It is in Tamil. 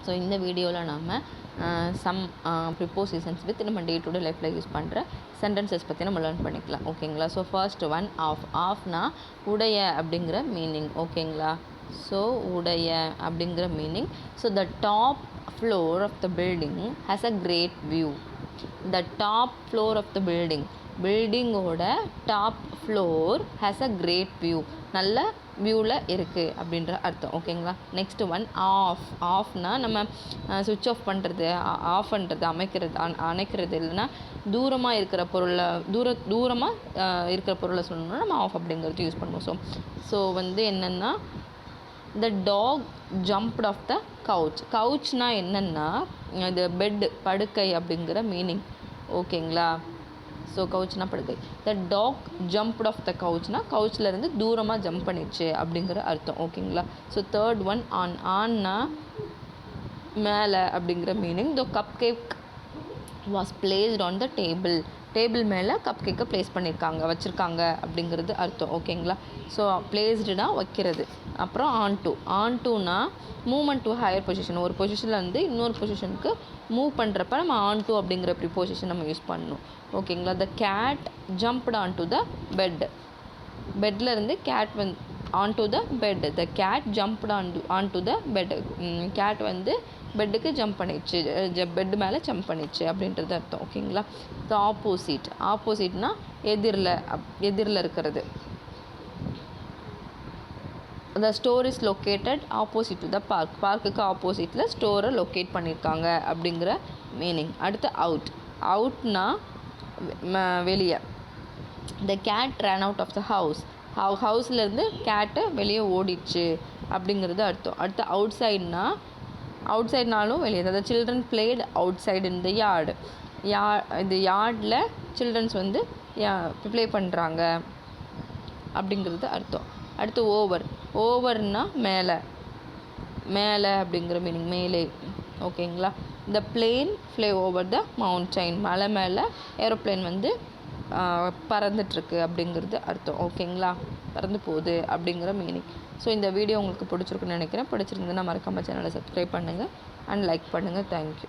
ஸோ இந்த வீடியோவில் நாம் சம் ப்ரிப்போசிஷன்ஸ் வித் நம்ம டே டு டே லைஃப்பில் யூஸ் பண்ணுற சென்டென்சஸ் பற்றி நம்ம லேர்ன் பண்ணிக்கலாம். ஓகேங்களா? So first one of. ஆஃப்னா உடைய அப்படிங்கிற மீனிங். ஓகேங்களா? ஸோ உடைய அப்படிங்கிற meaning. So the top floor of the building has a great view. The top floor of the பில்டிங்கோட top floor has a great view. நல்ல வியூவில் இருக்குது அப்படின்ற அர்த்தம். ஓகேங்களா? Next one of. ஆஃப்னா நம்ம சுவிட்ச் ஆஃப் பண்ணுறது, ஆஃப் பண்ணுறது, அணைக்கிறது இல்லைன்னா தூரமாக இருக்கிற பொருளை தூரமாக இருக்கிற பொருளை சொல்லணும்னா நம்ம ஆஃப் அப்படிங்கிறது யூஸ் பண்ணுவோம். ஸோ என்னென்னா the dog jumped off the couch. கவுச்னால் என்னென்னா இது பெட்டு, படுக்கை அப்படிங்கிற மீனிங். ஓகேங்களா? ஸோ கவுச்னா படுக்கை. The dog jumped off the கவுச்னா கவுச்லேருந்து தூரமாக ஜம்ப் பண்ணிடுச்சு அப்படிங்கிற அர்த்தம். ஓகேங்களா? So third one on. ஆன்னா மேலே அப்படிங்கிற meaning. The cupcake was placed on the table மேலே கப் கேக்கை ப்ளேஸ் வச்சுருக்காங்க அப்படிங்கிறது அர்த்தம். ஓகேங்களா? ஸோ பிளேஸ்டுனா வைக்கிறது. அப்புறம் ஆன்டூனா மூவ்மெண்ட் டு ஹையர் பொசிஷன். ஒரு பொசிஷன்லேருந்து இன்னொரு பொசிஷனுக்கு மூவ் பண்ணுறப்ப நம்ம ஆன்டூ அப்படிங்கிற ப்ரிப்போசிஷன் நம்ம யூஸ் பண்ணணும். ஓகேங்களா? The cat jumped on to the bed. பெட்லேருந்து cat on to the bed. The cat jumped on to the bed. Cat பெட்டுக்கு ஜம்ப் பண்ணிடுச்சு, பெட்டு மேலே ஜம்ப் பண்ணிடுச்சு அப்படின்றது அர்த்தம். ஓகேங்களா? த ஆப்போசிட்னா எதிரில் இருக்கிறது. The store is located opposite to the park. பார்க்குக்கு ஆப்போசிட்டில் ஸ்டோரை லொக்கேட் பண்ணியிருக்காங்க அப்படிங்கிற மீனிங். அடுத்து அவுட்னா வெளியே. The cat ran out of the ஹவுஸ்லேருந்து கேட்டு வெளியே ஓடிடுச்சு அப்படிங்கிறது அர்த்தம். அடுத்து அவுட்சைட்னாலும் வெளியே. The children played outside in the yard. இந்த யார்டில் சில்ட்ரன்ஸ் ப்ளே பண்ணுறாங்க அப்படிங்கிறது அர்த்தம். அடுத்து ஓவர்னா மேலே அப்படிங்கிற மீனிங், மேலே. ஓகேங்களா? The plane fly over the mountain. மலை மேலே ஏரோப்ளேன் பறந்துட்டுருக்கு அப்படிங்கிறது அர்த்தம். ஓகேங்களா? பறந்து போகுது அப்படிங்கிற மீனிங். ஸோ இந்த வீடியோ உங்களுக்கு பிடிச்சிருக்குன்னு நினைக்கிறேன். பிடிச்சிருந்ததுன்னா மறக்காம சேனலை சப்ஸ்கிரைப் பண்ணுங்கள் அண்ட் லைக் பண்ணுங்கள். தேங்க்யூ.